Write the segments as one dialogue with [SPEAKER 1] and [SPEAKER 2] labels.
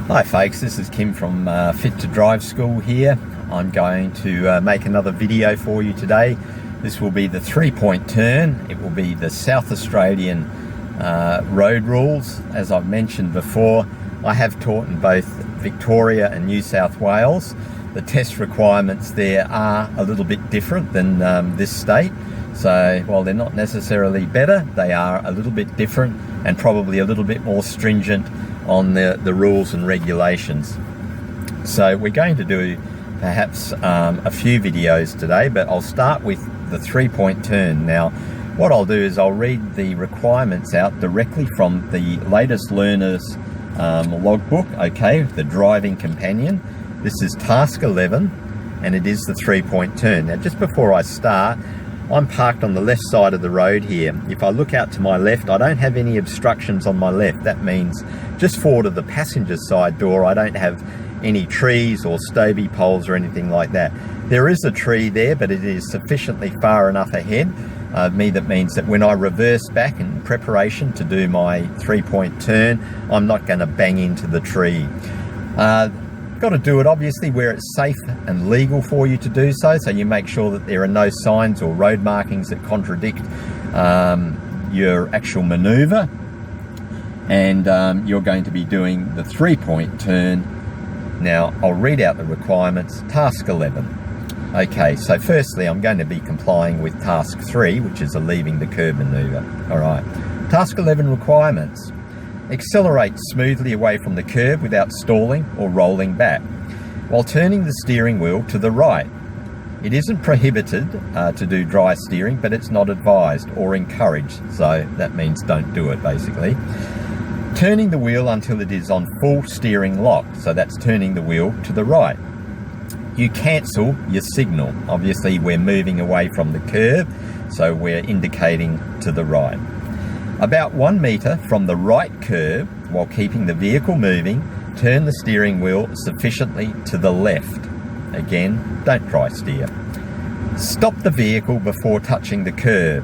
[SPEAKER 1] Hi folks, this is Kim from Fit to Drive School here. I'm going to make another video for you today. This will be the 3-point turn. It will be the South Australian road rules. As I've mentioned before, I have taught in both Victoria and New South Wales. The test requirements there are a little bit different than this state. So while they're not necessarily better, they are a little bit different and probably a little bit more stringent on the rules and regulations. So we're going to do perhaps a few videos today, but I'll start with the 3-point turn. Now what I'll do is I'll read the requirements out directly from the latest learners logbook, okay, the driving companion. This is task 11 and it is the 3-point turn. Now just before I start, I'm parked on the left side of the road here. If I look out to my left, I don't have any obstructions on my left. That means just forward of the passenger side door, I don't have any trees or Stobie poles or anything like that. There is a tree there, but it is sufficiently far enough ahead of me that means that when I reverse back in preparation to do my 3-point turn, I'm not going to bang into the tree. Got to do it obviously where it's safe and legal for you to do so, so you make sure that there are no signs or road markings that contradict your actual maneuver, and you're going to be doing the 3-point turn. Now I'll read out the requirements. Task 11. Okay, so firstly I'm going to be complying with task 3, which is a leaving the curb maneuver. Alright, task 11 requirements. Accelerate smoothly away from the curb without stalling or rolling back, while turning the steering wheel to the right. It isn't prohibited to do dry steering, but it's not advised or encouraged, so that means don't do it basically. Turning the wheel until it is on full steering lock, so that's turning the wheel to the right. You cancel your signal. Obviously we're moving away from the curb, so we're indicating to the right. About 1 metre from the right curb, while keeping the vehicle moving, turn the steering wheel sufficiently to the left. Again, don't dry steer. Stop the vehicle before touching the curb.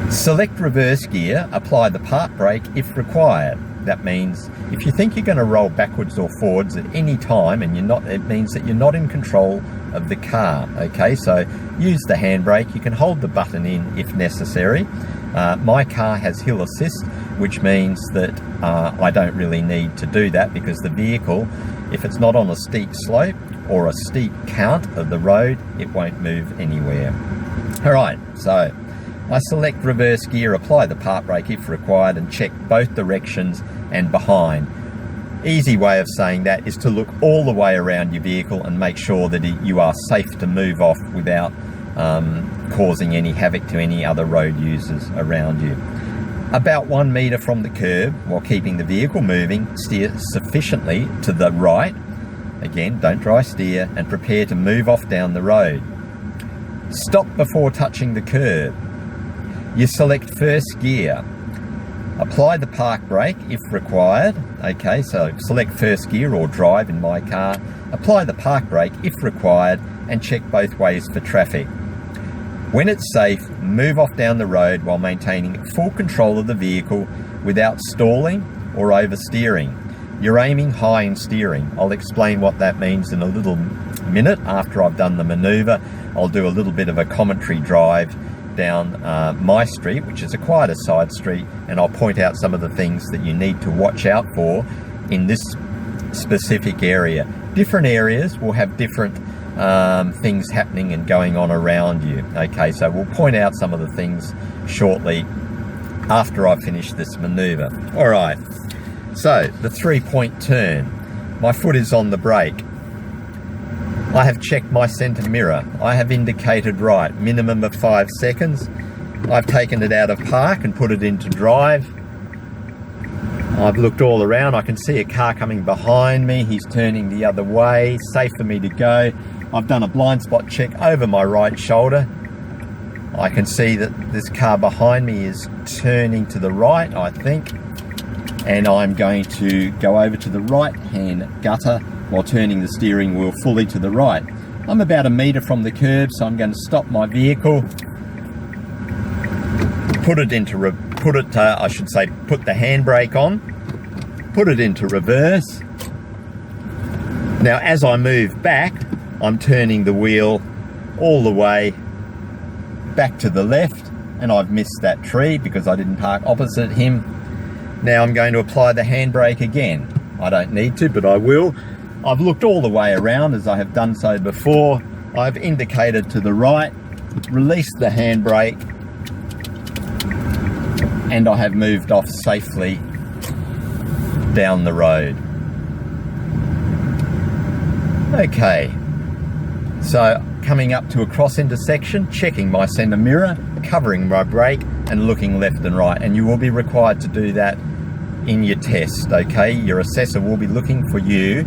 [SPEAKER 1] Select reverse gear, apply the park brake if required. That means if you think you're going to roll backwards or forwards at any time and it means that you're not in control of the car. Okay, so use the handbrake. You can hold the button in if necessary. My car has hill assist, which means that I don't really need to do that because the vehicle, if it's not on a steep slope or a steep count of the road, it won't move anywhere. Alright, so I select reverse gear, apply the park brake if required, and check both directions and behind. Easy way of saying that is to look all the way around your vehicle and make sure that you are safe to move off without causing any havoc to any other road users around you. About 1 metre from the curb, while keeping the vehicle moving, steer sufficiently to the right. Again, don't dry steer, and prepare to move off down the road. Stop before touching the curb. You select first gear. Apply the park brake if required. Okay, so select first gear or drive in my car. Apply the park brake if required and check both ways for traffic. When it's safe, move off down the road while maintaining full control of the vehicle without stalling or oversteering. You're aiming high in steering. I'll explain what that means in a little minute after I've done the maneuver. I'll do a little bit of a commentary drive down my street, which is a quieter side street, and I'll point out some of the things that you need to watch out for in this specific area. Different areas will have different things happening and going on around you. Okay, so we'll point out some of the things shortly after I finish this maneuver. Alright, so the 3-point turn. My foot is on the brake. I have checked my centre mirror. I have indicated right, minimum of 5 seconds. I've taken it out of park and put it into drive. I've looked all around. I can see a car coming behind me. He's turning the other way. Safe for me to go. I've done a blind spot check over my right shoulder. I can see that this car behind me is turning to the right, I think. And I'm going to go over to the right-hand gutter while turning the steering wheel fully to the right. I'm about 1 metre from the curb, so I'm going to stop my vehicle, put the handbrake on, put it into reverse. Now as I move back, I'm turning the wheel all the way back to the left, and I've missed that tree because I didn't park opposite him. Now I'm going to apply the handbrake again. I don't need to, but I will. I've looked all the way around as I have done so before. I've indicated to the right, released the handbrake, and I have moved off safely down the road. Okay, so coming up to a cross intersection, checking my centre mirror, covering my brake and looking left and right, and you will be required to do that in your test, okay? Your assessor will be looking for you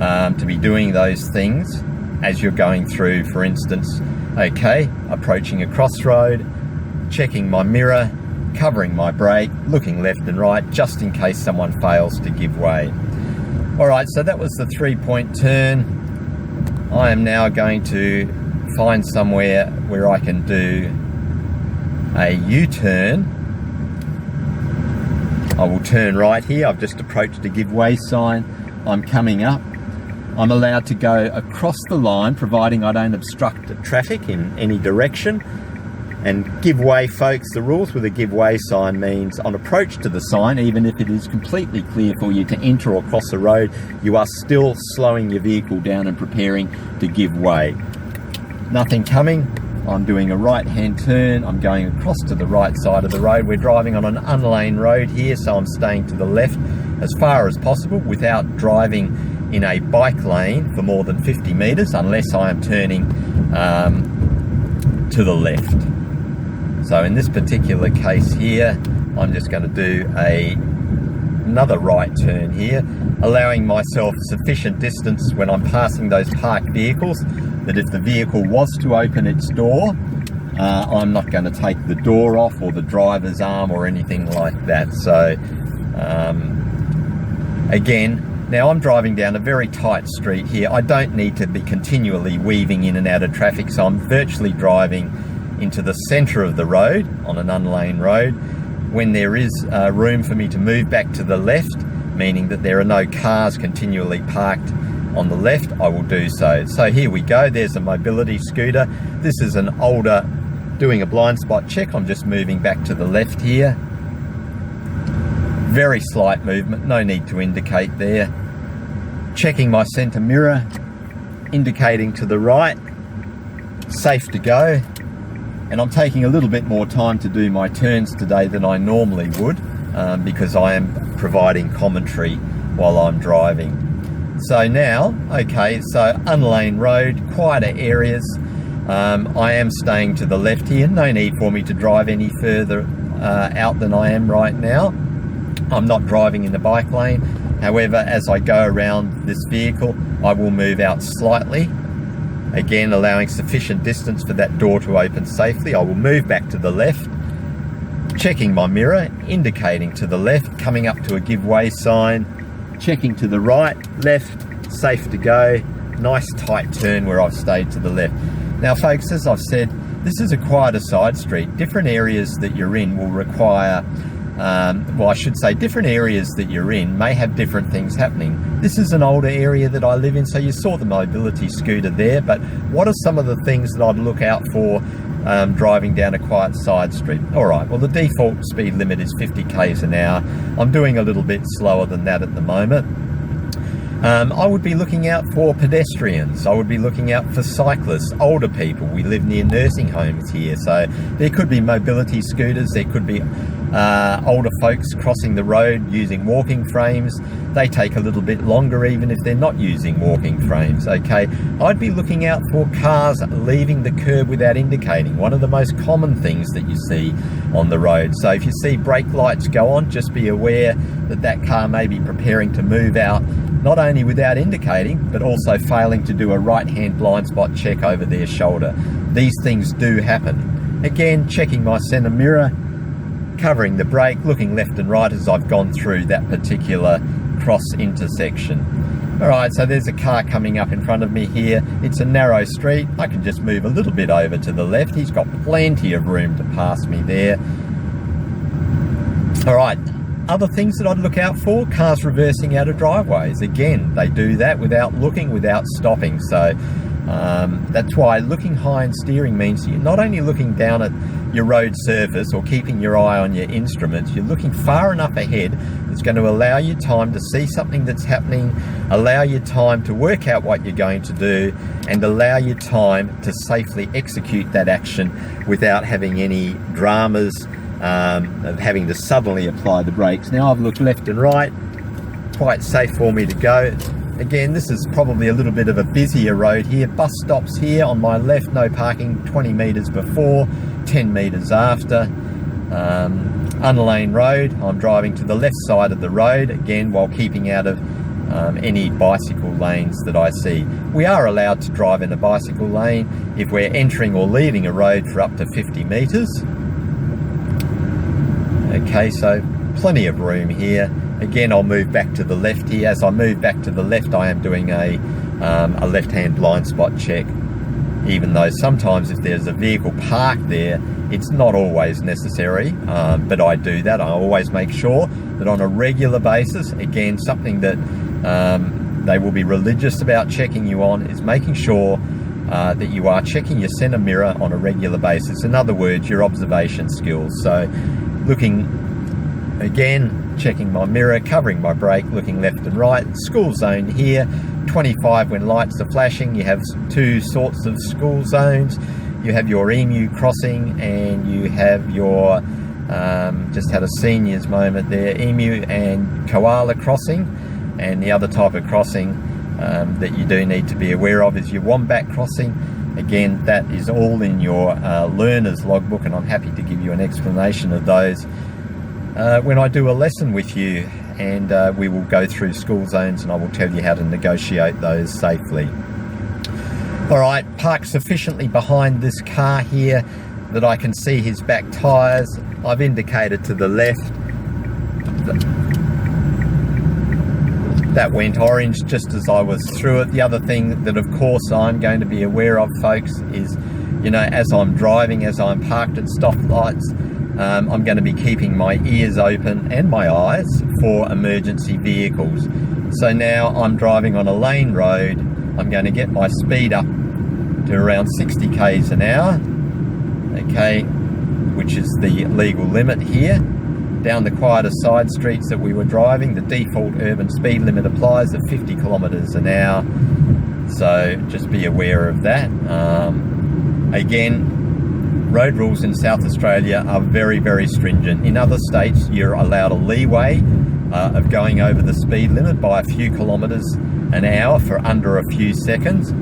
[SPEAKER 1] to be doing those things as you're going through, for instance, okay, approaching a crossroad, checking my mirror, covering my brake, looking left and right, just in case someone fails to give way. All right, so that was the 3-point turn. I am now going to find somewhere where I can do a U-turn. I will turn right here. I've just approached the give way sign. I'm coming up. I'm allowed to go across the line, providing I don't obstruct the traffic in any direction. And give way, folks, the rules with a give way sign means on approach to the sign, even if it is completely clear for you to enter or cross the road, you are still slowing your vehicle down and preparing to give way. Nothing coming. I'm doing a right-hand turn. I'm going across to the right side of the road. We're driving on an unlaned road here, so I'm staying to the left as far as possible without driving in a bike lane for more than 50 metres, unless I am turning to the left. So in this particular case here, I'm just going to do another right turn here, allowing myself sufficient distance when I'm passing those parked vehicles that if the vehicle was to open its door, I'm not going to take the door off or the driver's arm or anything like that. So again, now I'm driving down a very tight street here. I don't need to be continually weaving in and out of traffic, so I'm virtually driving into the centre of the road on an unlaned road. When there is room for me to move back to the left, meaning that there are no cars continually parked on the left, I will do so. So here we go, there's a mobility scooter. This is an older, doing a blind spot check. I'm just moving back to the left here. Very slight movement, no need to indicate there. Checking my centre mirror, indicating to the right, safe to go. And I'm taking a little bit more time to do my turns today than I normally would because I am providing commentary while I'm driving. So now, okay, so unlaned road, quieter areas. I am staying to the left here. No need for me to drive any further out than I am right now. I'm not driving in the bike lane. However, as I go around this vehicle, I will move out slightly. Again, allowing sufficient distance for that door to open safely. I will move back to the left, checking my mirror, indicating to the left, coming up to a give way sign, checking to the right, left, safe to go. Nice tight turn where I've stayed to the left. Now folks, as I've said, this is a quieter side street. Different areas that you're in will require well, I should say different areas that you're in may have different things happening. This is an older area that I live in, so you saw the mobility scooter there, but what are some of the things that I'd look out for driving down a quiet side street? All right, well, the default speed limit is 50 k's an hour. I'm doing a little bit slower than that at the moment. I would be looking out for pedestrians. I would be looking out for cyclists, older people. We live near nursing homes here, so there could be mobility scooters. There could be older folks crossing the road using walking frames. They take a little bit longer even if they're not using walking frames, okay? I'd be looking out for cars leaving the curb without indicating. One of the most common things that you see on the road. So if you see brake lights go on, just be aware that that car may be preparing to move out, not only without indicating, but also failing to do a right-hand blind spot check over their shoulder. These things do happen. Again, checking my centre mirror, covering the brake, looking left and right as I've gone through that particular cross intersection. All right, so there's a car coming up in front of me here. It's a narrow street. I can just move a little bit over to the left. He's got plenty of room to pass me there. All right, Other things that I'd look out for, cars reversing out of driveways. Again, they do that without looking, without stopping. So that's why looking high and steering means you're not only looking down at your road surface or keeping your eye on your instruments, you're looking far enough ahead that's going to allow you time to see something that's happening, allow you time to work out what you're going to do, and allow you time to safely execute that action without having any dramas of having to suddenly apply the brakes. Now I've looked left and right, quite safe for me to go. Again, this is probably a little bit of a busier road here. Bus stops here on my left, no parking, 20 metres before, 10 metres after. Unlane road, I'm driving to the left side of the road, again while keeping out of any bicycle lanes that I see. We are allowed to drive in a bicycle lane if we're entering or leaving a road for up to 50 metres. Okay, so plenty of room here. Again, I'll move back to the left here. As I move back to the left, I am doing a left-hand blind spot check, even though sometimes if there's a vehicle parked there, it's not always necessary, but I do that. I always make sure that on a regular basis, again, something that they will be religious about checking you on is making sure that you are checking your center mirror on a regular basis. In other words, your observation skills. So looking again, checking my mirror, covering my brake, looking left and right. School zone here, 25 when lights are flashing. You have two sorts of school zones. You have your emu crossing and you have your, just had a seniors moment there, emu and koala crossing. And the other type of crossing that you do need to be aware of is your wombat crossing. Again, that is all in your learner's logbook, and I'm happy to give you an explanation of those when I do a lesson with you, and we will go through school zones and I will tell you how to negotiate those safely. All right, parked sufficiently behind this car here that I can see his back tyres. I've indicated to the left. That went orange just as I was through it. The other thing that of course I'm going to be aware of, folks, is, you know, as I'm driving, as I'm parked at stoplights, I'm going to be keeping my ears open and my eyes for emergency vehicles. So now I'm driving on a lane road. I'm going to get my speed up to around 60 k's an hour, okay, which is the legal limit here. Down the quieter side streets that we were driving, the default urban speed limit applies at 50 kilometers an hour. So just be aware of that. Again, road rules in South Australia are very, very stringent. In other states, you're allowed a leeway of going over the speed limit by a few kilometers an hour for under a few seconds.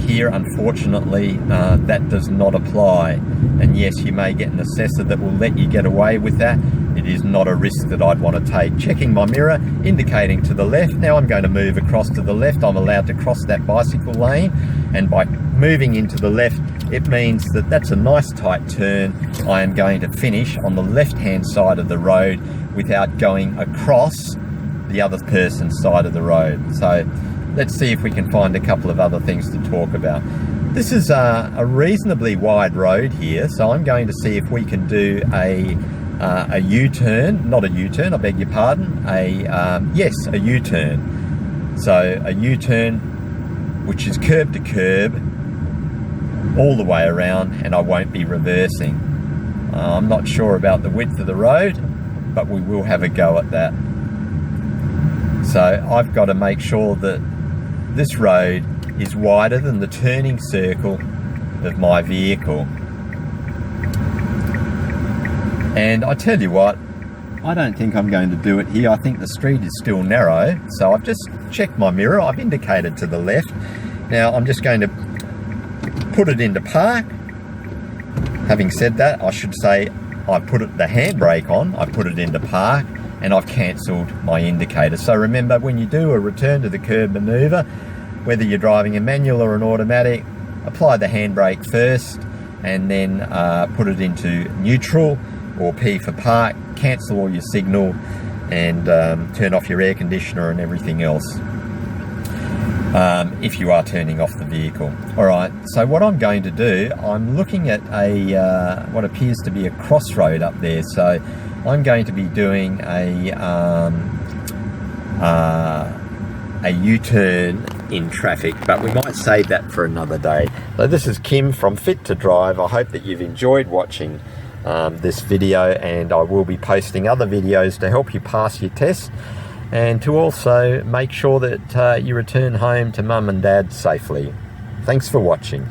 [SPEAKER 1] Here, unfortunately, that does not apply. And yes, you may get an assessor that will let you get away with that. It is not a risk that I'd want to take. Checking my mirror, indicating to the left. Now I'm going to move across to the left. I'm allowed to cross that bicycle lane. And by moving into the left, it means that that's a nice tight turn. I am going to finish on the left-hand side of the road without going across the other person's side of the road. So let's see if we can find a couple of other things to talk about. This is a reasonably wide road here, so I'm going to see if we can do a U-turn, not a U-turn, I beg your pardon, yes, a U-turn. So a U-turn which is curb to curb all the way around, and I won't be reversing. I'm not sure about the width of the road, but we will have a go at that. So I've got to make sure that this road is wider than the turning circle of my vehicle. And I tell you what, I don't think I'm going to do it here. I think the street is still narrow. So I've just checked my mirror. I've indicated to the left. Now I'm just going to put it into park. Having said that, I should say I put the handbrake on, I put it into park, and I've cancelled my indicator. So remember, when you do a return to the curb manoeuvre, whether you're driving a manual or an automatic, apply the handbrake first and then put it into neutral or P for park, cancel all your signal, and turn off your air conditioner and everything else if you are turning off the vehicle. Alright, so what I'm going to do, I'm looking at what appears to be a crossroad up there. So I'm going to be doing a U-turn in traffic, but we might save that for another day. So this is Kim from Fit to Drive. I hope that you've enjoyed watching this video, and I will be posting other videos to help you pass your test and to also make sure that you return home to mum and dad safely. Thanks for watching.